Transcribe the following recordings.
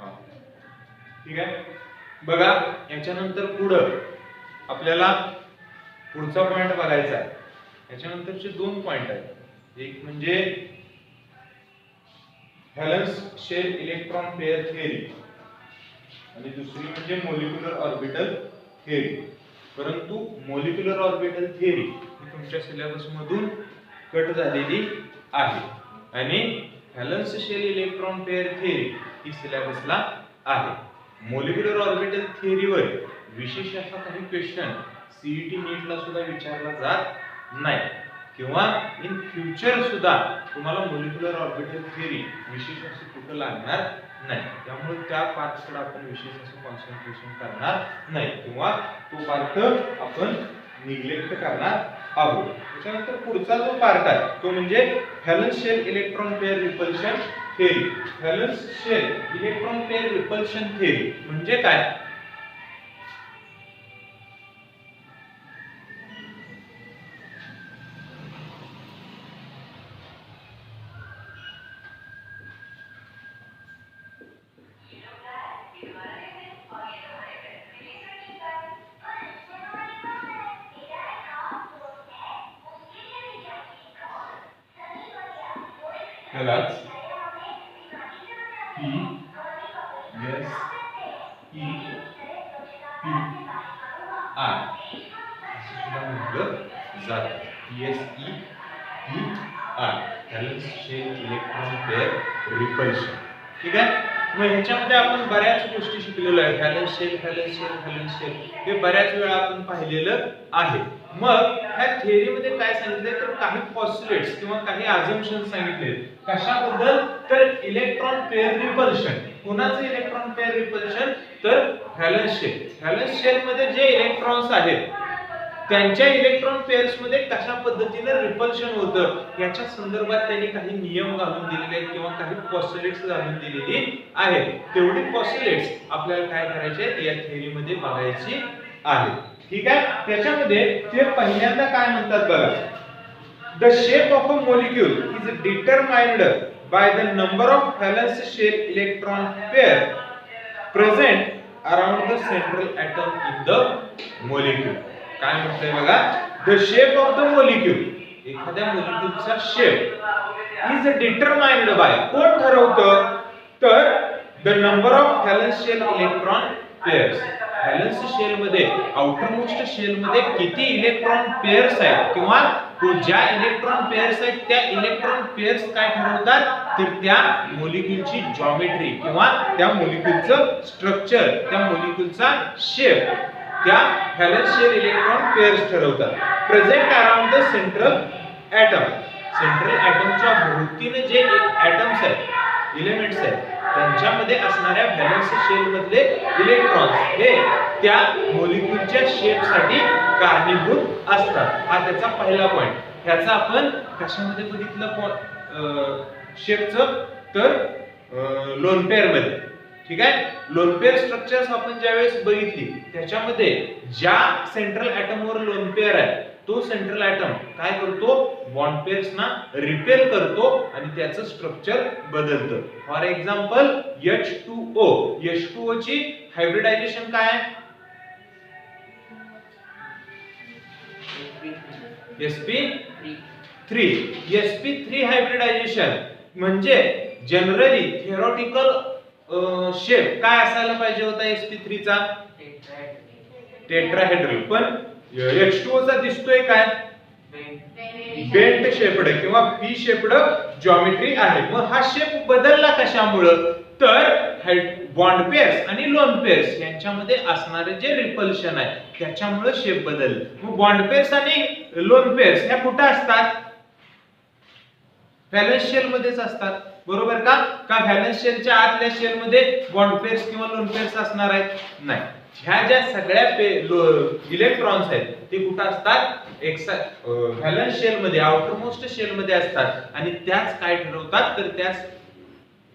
हा ठीक आहे. बघा याच्यानंतर पुढं आपल्याला पुढचा पॉइंट बघायचा आहे. याच्यानंतरचे दोन पॉइंट आहेत. एक म्हणजे valence shell electron pair theory आणि दुसरी म्हणजे मॉलिक्युलर ऑर्बिटल थिअरी. परंतु मॉलिक्युलर ऑर्बिटल थिअरी ही तुमच्या सिलेबस मधून कट झालेली आहे आणि valence shell electron pair theory ही सिलेबसला आहे. मॉलिक्युलर ऑर्बिटल थिअरीवर विशेष असा काही क्वेश्चन सीईटी नीटला सुद्धा विचारला जात नाही किंवा इन फ्युचर सुद्धा तुम्हाला मॉलिक्युलर ऑर्बिटल थिअरी विशेष असे कुठं लागणार नाही. त्यामुळे त्या पार्टकडे आपण विशेष असं कॉन्सन्ट्रेशन करणार नाही किंवा तो पार्ट आपण निग्लेक्ट करणार आहोत. त्याच्यानंतर पुढचा जो पार्ट आहे तो म्हणजे valence shell electron pair repulsion theory. Valence shell electron pair repulsion theory म्हणजे काय? त्यालाच P S E P R असं सुद्धा म्हटलं जातं. PSE P R valence shell electron pair repulsion. ठीक आहे. मग ह्याच्यामध्ये आपण बऱ्याच गोष्टी शिकलेलो आहे. व्हॅलन्स शेल हे बऱ्याच वेळा आपण पाहिलेलं आहे. मग ह्या थिअरीमध्ये काय सांगितलंय तर काही पॉस्टुलेट्स किंवा काही अझम्पशन्स सांगितले. कशाबद्दल? तर इलेक्ट्रॉन पेअर रिपल्शन. कोणाचं इलेक्ट्रॉन पेअर रिपल्शन? तर व्हॅलन्स शेल मध्ये जे इलेक्ट्रॉन्स आहेत त्यांच्या इलेक्ट्रॉन पेअर्स मध्ये कशा पद्धतीने रिपल्शन होतं याच्या संदर्भात त्यांनी काही नियम घालून दिलेले आहेत किंवा काही पॉस्टुलेट्स घालून दिलेली आहेत. तेवढी पॉस्टुलेट्स आपल्याला काय करायचे या थिअरीमध्ये बघायची आहे. ठीक आहे. त्याच्यामध्ये ते पहिल्यांदा काय म्हणतात बघा. The shape of a molecule is determined by the number of valence shell electron pair present around the central atom in the molecule. काय म्हणतंय बघा. The shape of the molecule एखाद्या मॉलिक्यूलचा शेप इज डिटरमाइन्ड बाय कोण ठरवतं तर the number of valence shell electron pairs. Valence shell मध्ये outer most shell मध्ये किती इलेक्ट्रॉन पेअर्स आहेत किंवा ज्या इलेक्ट्रॉन पेअर्स आहेत त्या इलेक्ट्रॉन पेअर्स काय ठरवतात तर त्या मॉलिक्यूलची जॉमेट्री किंवा त्या मॉलिक्यूलचं स्ट्रक्चर त्या मॉलिक्यूलचा शेप त्या व्हॅलन्स शेल इलेक्ट्रॉन पेअर्स ठरवतात. Present around the central atom. Central एटमच्या भोवतीने जे एटम्स आहेत एलिमेंट्स आहेत त्यांच्यामध्ये असणाऱ्या व्हॅलन्स शेल मधले इलेक्ट्रॉन्स हे त्या मॉलिक्यूलच्या शेप साठी कारणीभूत असतात. हा त्याचा पहिला पॉइंट. ह्याचा आपण कशामध्ये बघितलं शेपचं तर लोन पेअर मध्ये. ठीक आहे. लोन पेअर स्ट्रक्चर्स आपण ज्यावेळेस बघितली त्याच्यामध्ये ज्या सेंट्रल एटमवर लोन पेअर आहे तो सेंट्रल एटम काय करतो बॉन्ड पेअर्सना रिपेल करतो आणि त्याचं स्ट्रक्चर बदलतं. For example H2O. H2O ची हायब्रिडायझेशन काय आहे? sp3. sp3 हायब्रिडायझेशन म्हणजे जनरली थिओरिटिकल शेप काय असायला पाहिजे होता sp3 चा? टेट्राहेड्रल. पण H2O चा दिसतोय काय? बेंट शेप्ड किंवा पी शेप्ड जॉमेट्री आहे. मग हा शेप बदलला कशामुळे तर बॉन्ड पेअर्स आणि लोन पेअर्स यांच्यामध्ये असणारे जे रिपल्शन आहे त्याच्यामुळे शेप बदलला. मग बॉन्ड पेअर्स आणि लोन पेअर्स ह्या कुठे असतात? व्हॅलन्स शेल मध्येच असतात. बरोबर का? का व्हॅलन्स शेलच्या आतल्या शेल मध्ये बॉन्ड पेअर्स किंवा लोन पेअर्स असणार आहेत? नाही. ह्या ज्या सगळ्या इलेक्ट्रॉन्स आहेत ते कुठे असतात? व्हॅलन्स शेल मध्ये आउटर मोस्ट शेल मध्ये असतात आणि त्याच काय ठरवतात तर त्याच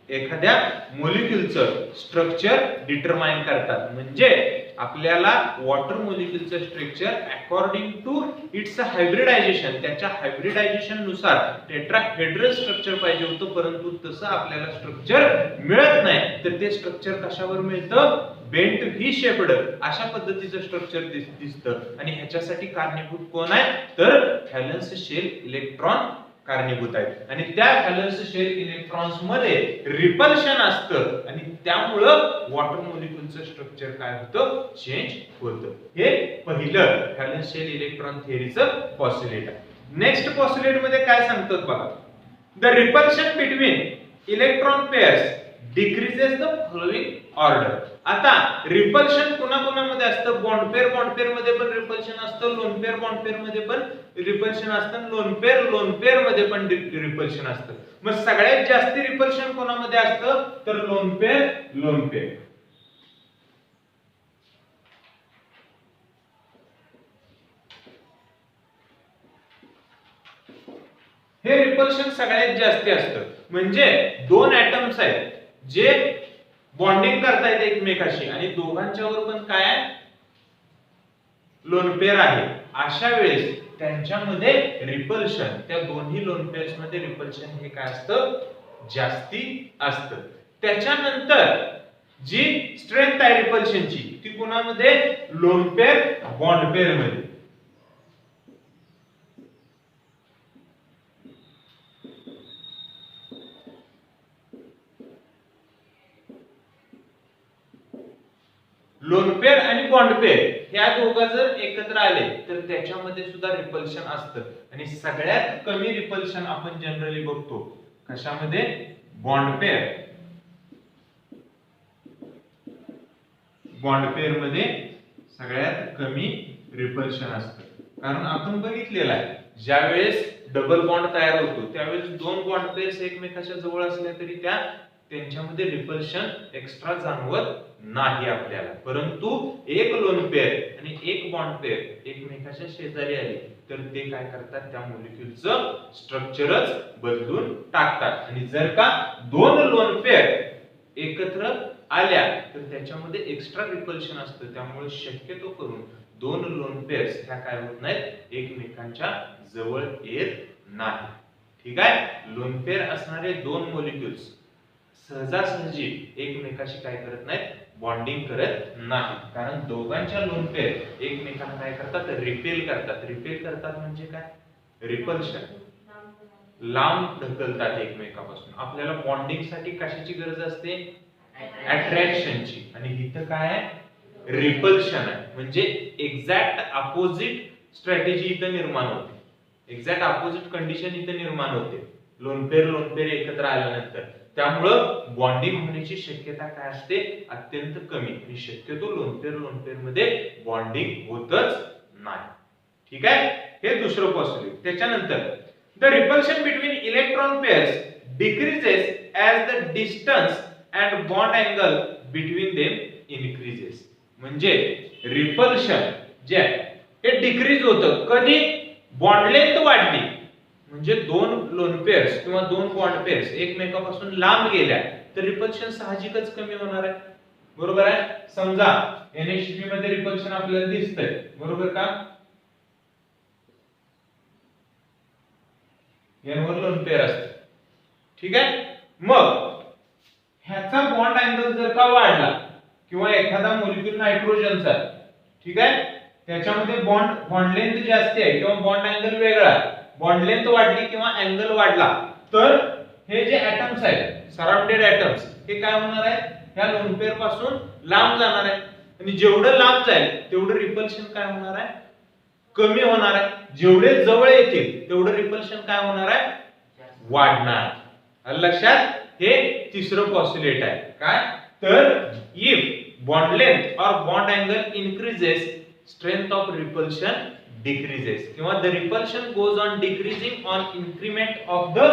एखाद्या मॉलिक्यूलचं स्ट्रक्चर डिटरमाइन करतात. म्हणजे आपल्याला वॉटर मॉलिक्यूलचं structure according to its hybridization, त्याच्या हायब्रिडायझेशन नुसार टेट्राहेड्रल स्ट्रक्चर पाहिजे होतं, परंतु तसं आपल्याला स्ट्रक्चर मिळत नाही. तर ते स्ट्रक्चर कशावर मिळतं? बेंट व्ही शेप्ड अशा पद्धतीचं स्ट्रक्चर दिसतं. आणि ह्याच्यासाठी कारणीभूत कोण आहे? तर व्हॅलन्स शेल इलेक्ट्रॉन कारणीभूत आहेत. आणि त्या व्हॅलन्स शेल इलेक्ट्रॉन्स मध्ये रिपल्शन असतं आणि त्यामुळं वॉटर मॉलिक्यूलचं स्ट्रक्चर काय होतं? चेंज होतं. हे पहिलं व्हॅलन्स शेल इलेक्ट्रॉन थिअरीचं पॉस्युलेट आहे. नेक्स्ट पॉस्युलेट मध्ये काय सांगतात बघा. The repulsion between electron pairs decreases the following order. आता रिपल्शन कोणाकोणामध्ये असतं? बॉन्ड पेअर मध्ये पण रिपल्शन असतं, लोन पेअर मध्ये पण रिपल्शन असतं, लोन पेअर मध्ये पण रिपल्शन असतं. मग सगळ्यात जास्त रिपल्शन कोणामध्ये असतं? तर लोन पेअर. हे रिपल्शन सगळ्यात जास्त असतं. म्हणजे दोन ऍटम्स आहेत जे बॉन्डिंग करतायत एकमेकाशी आणि दोघांच्यावर पण काय आहे? लोन पेअर आहे. अशा वेळेस त्यांच्यामध्ये रिपल्शन, त्या दोन्ही लोन पेअर्स मध्ये रिपल्शन हे काय असतं? जास्ती असतं. त्याच्यानंतर जी स्ट्रेंथ आहे रिपल्शनची ती कोणामध्ये? लोन पेअर बॉन्ड पेअर मध्ये. लोन पेअर आणि बॉन्ड पेअर ह्या दोघं जर एकत्र आले तर त्याच्यामध्ये सुद्धा रिपल्शन असतं. आणि सगळ्यात कमी रिपल्शन आपण जनरली बघतो कशामध्ये? बॉन्ड पेअर मध्ये सगळ्यात कमी रिपल्शन असतं. कारण आपण बघितलेलं आहे ज्यावेळेस डबल बॉन्ड तयार होतो त्यावेळेस दोन बॉन्ड पेअर्स एकमेकाच्या जवळ असल्या तरी त्यांच्यामध्ये रिपल्शन एक्स्ट्रा जाणवत नाही आपल्याला. परंतु एक लोन पेअर आणि एक बॉन्ड पेअर एकमेकाच्या शेजारी आले तर ते काय करतात? त्या मॉलिक्यूलचं स्ट्रक्चरच बदलून टाकतात. आणि जर का दोन लोन पेअर एकत्र आल्या तर त्याच्यामध्ये एक्स्ट्रा रिपल्शन असतं. त्यामुळे शक्यतो करून दोन लोन पेअर्स ह्या काय होत नाहीत? एकमेकांच्या जवळ येत नाही. ठीक आहे. लोन पेअर असणारे दोन मॉलिक्यूल्स सहजासहजी एकमेकाशी काय करत नाहीत? बॉन्डिंग करत नाही. कारण दोघांच्या लोन पेअर एकमेकांना काय करतात? रिपेल करतात म्हणजे काय? रिपल्शन, लांब ढकलतात एकमेकापासून. आपल्याला बॉन्डिंग साठी कशाची गरज असते? अट्रॅक्शनची. आणि इथं काय आहे? रिपल्शन आहे. म्हणजे एक्झॅक्ट अपोजिट स्ट्रॅटेजी इथं निर्माण होते, एक्झॅक्ट अपोजिट कंडिशन इथं निर्माण होते लोन पेअर एकत्र आल्यानंतर. त्यामुळं बॉन्डिंग होण्याची शक्यता काय असते? अत्यंत कमी. आणि शक्यतो लोन पेअर मध्ये बॉन्डिंग होतच नाही. ठीक आहे. हे दुसरं पॉसिबल. त्याच्यानंतर the repulsion between electron pairs decreases as the distance and bond angle between them increases. म्हणजे रिपल्शन जे हे डिक्रीज होतं कधी? बॉन्ड लेंथ वाढली म्हणजे दोन लोन पेअर्स किंवा दोन बॉन्ड पेअर्स एकमेकापासून लांब गेल्या तर रिपल्शन साहजिकच कमी होणार आहे. बरोबर आहे. समजा NH3 मध्ये रिपल्शन आपल्याला दिसतंय, बरोबर का? N वर लोन पेअर असते. ठीक आहे. मग ह्याचा बॉन्ड अँगल जर का वाढला किंवा एखादा मॉलिक्यूल नायट्रोजनचा, ठीक आहे, त्याच्यामध्ये बॉन्ड लेंथ जास्त आहे किंवा बॉन्ड अँगल वेगळा, बॉन्ड लेंथ वाढली किंवा अँगल वाढला तर हे जे ऍटम्स आहेत सराउंडेड ऍटम्स हे काय होणार आहे? ह्या लोन पेअर पासून लांब जाणार आहे. आणि जेवढं लांब जाईल तेवढं रिपल्शन काय होणार आहे? कमी होणार आहे. जेवढे जवळ येतील तेवढं रिपल्शन काय होणार आहे? वाढणार. लक्षात. हे तिसरं पॉस्युलेट आहे. काय? तर इफ बॉन्ड लेंथ और bond angle increases strength of repulsion decreases किंवा the repulsion goes on decreasing on increment of the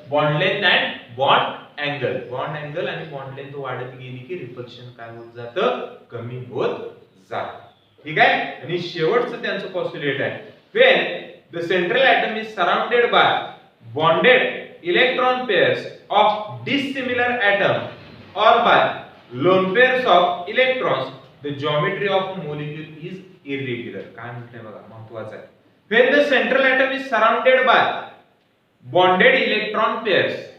bond length and bond angle. bond angle आणि bond length वाढत गेली की रिपल्शन काय होत जातं? कमी होत जातं. ठीक आहे. आणि शेवटचं त्यांचं पॉस्युलेट आहे when the central atom is surrounded by bonded electron pairs of dissimilar atom or by lone pairs of electrons the geometry of molecule is irregular. काय म्हटलंय बघा, महत्वाचं आहे. When the central atom is surrounded by bonded electron pairs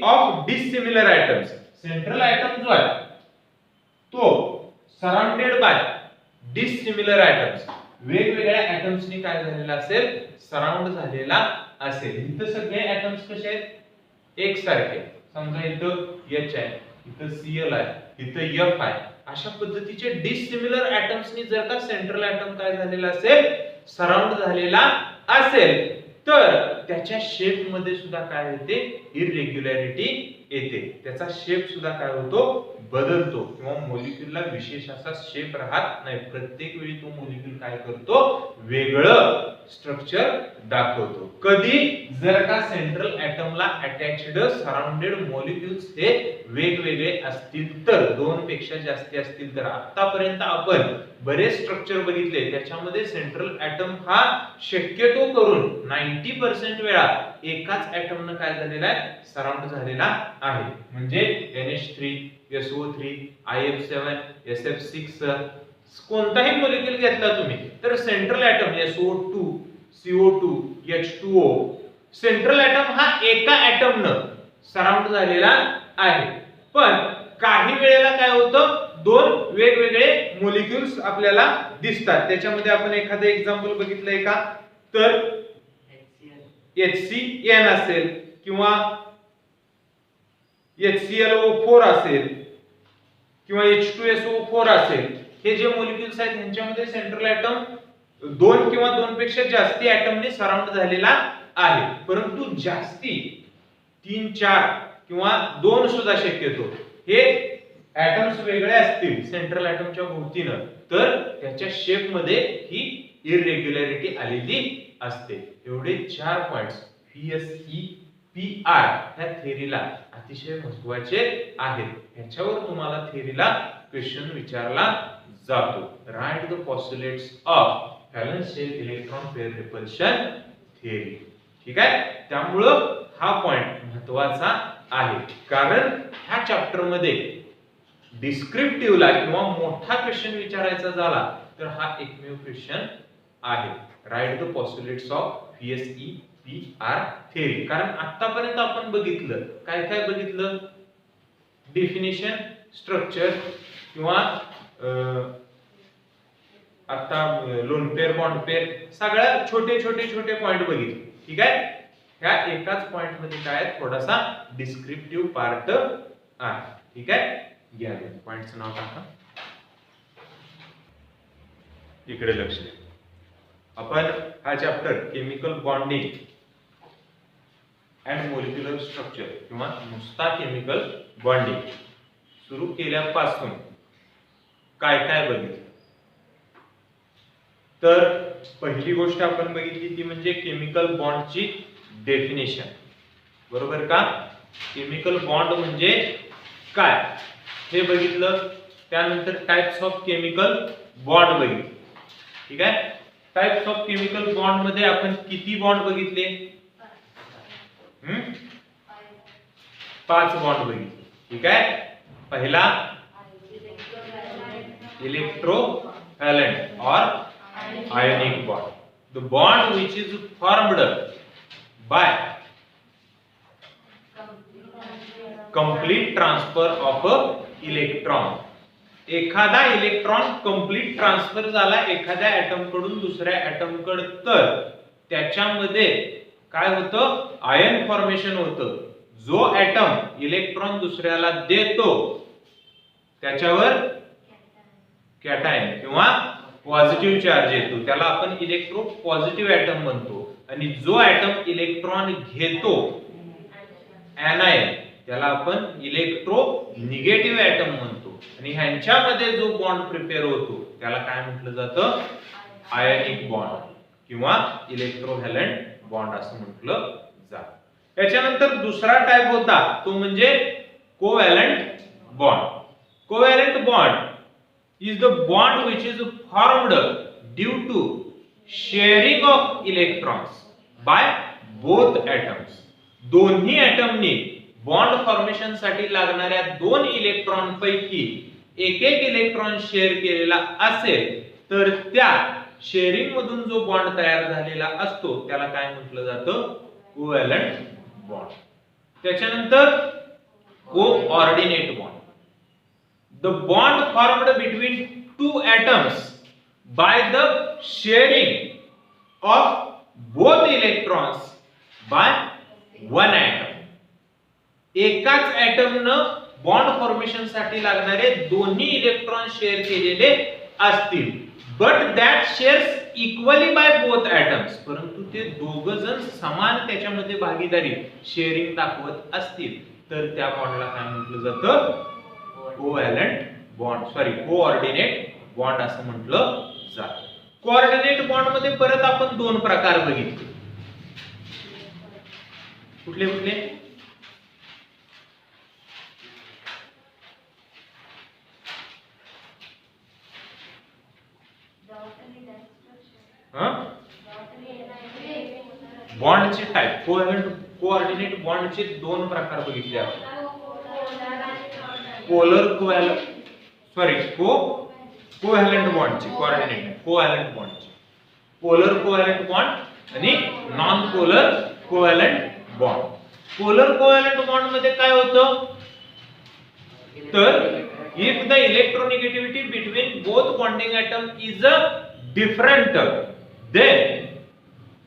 of dissimilar atoms. Central atom जो आहे तो surrounded by dissimilar atoms, वेगवेगळ्या ॲटम्सनी काय झालेला असेल, सराउंड झालेला असेल. इथं सगळे ॲटम्स कसे आहेत, एकसारखे. समजा इथं H आहे, इथं Cl आहे, इथं F आहे. अशा पद्धतीचे डिसिमिलर ॲटम्सनी जर का सेंट्रल ॲटम काय झालेला असेल, सराउंड झालेला असेल, तर त्याच्या शेप मध्ये सुद्धा काय होते, इरेग्युलॅरिटी येते. त्याचा शेप सुद्धा काय होतो, बदलतो. किंवा मोलिक्यूलला विशेष असा शेप राहत नाही. प्रत्येक वेळी तो मोलिक्यूल काय करतो, वेगळं स्ट्रक्चर दाखवतो. कधी, जर का सेंट्रल ॲटमला अटॅच्ड सराउंडेड मोलिक्यूल्स हे वेगवेगळे असतील तर, दोन पेक्षा जास्त असतील तर. आतापर्यंत आपण बरेच स्ट्रक्चर बघितले, त्याच्यामध्ये सेंट्रल ॲटम हा शक्यतो करून 90% वेळा एकाच ॲटमनं काय झालेला आहे, सराउंड झालेला आहे. म्हणजे NH3, SO3, IF7, SF6, कोणताही मोलिक्यूल घेतला तुम्ही तर central item SO2, CO2, H2O, central item हा एका ॲटमनं सराउंड झालेला आहे. पण काही वेळेला काय होतं, दोन वेगवेगळे मोलिक्यूल्स आपल्याला दिसतात. त्याच्यामध्ये आपण एखादं एक्झाम्पल बघितलंय का, तर HCN असेल किंवा HClO4 असेल किंवा H2SO4 असेल. हे जे मोलिक्यूल्स आहेत त्यांच्यामध्ये सेंट्रल ॲटम दोन किंवा दोन पेक्षा जास्ती ॲटमने सराउंड झालेला आहे. परंतु जास्ती 3, 4 किंवा 2 सुद्धा शक्यतो हे ॲटम्स वेगळे असतील सेंट्रल ॲटमच्या भोवतीनं, तर त्याच्या शेप मध्ये ही इरेग्युलॅरिटी आलेली असते. एवढे 4 पॉइंट्स VSEPR ह्या थेरीला अतिशय महत्त्वाचे आहेत. ह्याच्यावर तुम्हाला थेरीला क्वेश्चन विचारला जातो. Write the postulates of valence shell electron pair repulsion theory. ठीक आहे, त्यामुळं हा पॉइंट महत्त्वाचा आहे. कारण ह्या चॅप्टर मध्ये डिस्क्रिप्टिव्हला किंवा मोठा क्वेश्चन विचारायचा झाला तर हा एकमेव क्वेश्चन आहे. Right the postulates of VSEPR theory. कारण आतापर्यंत आपण बघितलं, काय काय बघितलं, डेफिनेशन, स्ट्रक्चर किंवा आता लोन पेअर, बॉन्ड पेअर, सगळ्या छोटे छोटे छोटे पॉइंट बघितले. ठीक आहे, ह्या एकाच पॉइंट मध्ये काय थोडासा डिस्क्रिप्टिव्ह पार्ट आहे. ठीक आहे, घ्या पॉइंटचं नाव टाका, इकडे लक्ष द्या. आपण हा chapter chemical bonding and molecular structure किंवा नुसता केमिकल बॉन्डिंग सुरू केल्यापासून काय काय बघितलं, तर पहिली गोष्ट आपण बघितली ती म्हणजे केमिकल बॉन्डची डेफिनेशन. बरोबर का, केमिकल बॉन्ड म्हणजे काय हे बघितलं. त्यानंतर टाइप्स ऑफ केमिकल बॉन्ड बघितले. ठीक आहे, टाइप्स ऑफ केमिकल बॉन्ड मध्ये आपण किती बॉन्ड बघितले, 5 बॉन्ड बघितले. ठीक आहे, पहिला इलेक्ट्रोव्हॅलेंट और ionic bond, the bond which is formed by complete transfer of a electron. एखादा इलेक्ट्रॉन कंप्लीट ट्रान्सफर झाला एखाद्या ॲटम कडून दुसऱ्या ॲटम कडे, तर त्याच्यामध्ये काय होतं, आयन फॉर्मेशन होतं. जो ॲटम इलेक्ट्रॉन दुसऱ्याला देतो त्याच्यावर कॅटायन किंवा पॉझिटिव्ह चार्ज येतो, त्याला आपण इलेक्ट्रो पॉझिटिव्ह ॲटम म्हणतो. आणि जो ॲटम इलेक्ट्रॉन घेतो एनायन, त्याला आपण इलेक्ट्रो निगेटिव्ह ॲटम म्हणतो. आणि ह्यांच्यामध्ये जो बॉन्ड प्रिपेअर होतो त्याला काय म्हटलं जातं, आयनिक बॉन्ड किंवा इलेक्ट्रोव्हॅलेंट बॉन्ड असं म्हटलं जातं. त्याच्यानंतर दुसरा टाइप होता तो म्हणजे covalent bond. Covalent bond is the bond which is formed due to sharing of electrons by both atoms. दोन्ही ॲटमनी बॉन्ड फॉर्मेशन साठी लागणाऱ्या 2 इलेक्ट्रॉन पैकी एक एक इलेक्ट्रॉन शेअर केलेला असेल तर त्या शेअरिंग मधून जो बॉन्ड तयार झालेला असतो त्याला काय म्हटलं जातं? Covalent bond. त्याच्यानंतर coordinate bond. The bond formed between two atoms by the sharing of both electrons by one atom. एकाच ऍटमनं बॉन्ड फॉर्मेशन साठी लागणारे दोन्ही इलेक्ट्रॉन शेअर केलेले असतील, but that shares equally by both atoms, परंतु ते दोघ जण समान त्याच्यामध्ये भागीदारी शेअरिंग दाखवत असतील तर त्या बॉन्डला काय म्हटलं जातं? Covalent bond, sorry coordinate bond असं म्हटलं जातं. कोऑर्डिनेट बॉन्ड मध्ये परत आपण दोन प्रकार बघितले. कुठले कुठले? बॉन्डचे टाइप, कोऑर्डिनेट बॉन्डचे दोन प्रकार बघितले आपण. पोलर कोव्हॅलंट, सॉरी कोव्हॅलंट बॉन्डचे, कोऑर्डिनेट कोव्हॅलंट बॉन्डचे, पोलर कोव्हॅलंट बॉन्ड आणि non polar covalent bond. Polar covalent bond मध्ये काय होतं तर if the electronegativity between both bonding atom is different, then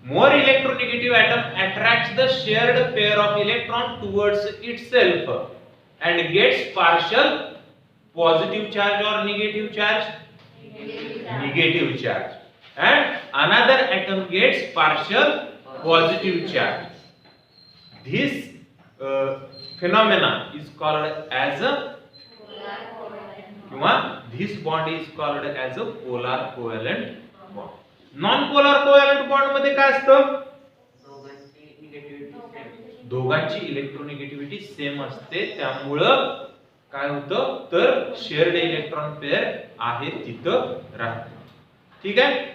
more electronegative atom attracts the shared pair of electron towards itself and gets partial positive charge or negative charge, negative charge, and another atom gets partial positive charge. This phenomena is called as a किंवा this bond is called as a polar covalent bond. Non polar covalent bond मध्ये काय असतं? दोघांची electronegativity same असते, त्यामुळं काय होतं तर शेअर्ड इलेक्ट्रॉन पेअर आहे तिथं राहते. ठीक आहे.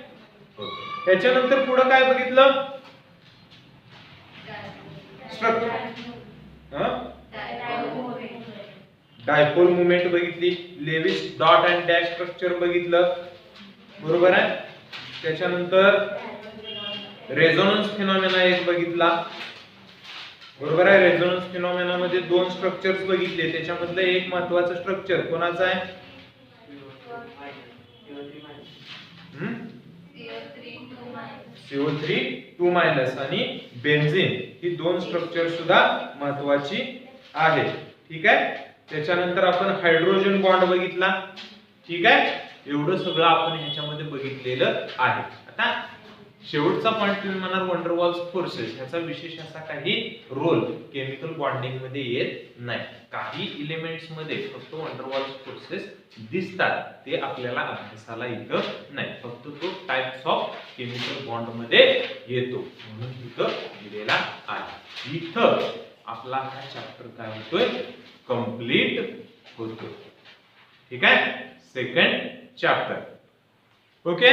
त्याच्यानंतर पुढे काय बघितलं? डायपोल मुवमेंट बघितली, Lewis dot and dash structure बघितलं, बरोबर आहे. त्याच्यानंतर रेझोनन्स फिनॉमेना एक बघितला, बरोबर आहे. रेझोनन्स फिनॉमेना मध्ये दोन स्ट्रक्चर्स बघितले, त्याच्यामधलं एक महत्त्वाचं स्ट्रक्चर कोणाचं आहे? CO3 2- आणि बेन्झीन ही दोन स्ट्रक्चर सुद्धा महत्त्वाची आहेत. ठीक आहे. त्याच्यानंतर आपण हायड्रोजन बॉन्ड बघितला. ठीक आहे. एवढं सगळं आपण ह्याच्यामध्ये बघितलेलं आहे. आता शेवटचा पॉइंट तुम्ही म्हणाल वंडरवॉल्स फोर्सेस, ह्याचा विशेष असा काही रोल केमिकल बॉन्डिंग मध्ये येत नाही. काही एलिमेंट्स मध्ये फक्त वंडरवॉल्स फोर्सेस दिसतात, ते आपल्याला अभ्यासाला इथं नाही, फक्त तो टाइप्स ऑफ केमिकल बॉन्ड मध्ये येतो म्हणून इथं दिलेला आहे. इथं आपला हा चॅप्टर काय होतोय? कंप्लीट होतो. ठीक आहे. Second chapter. ओके.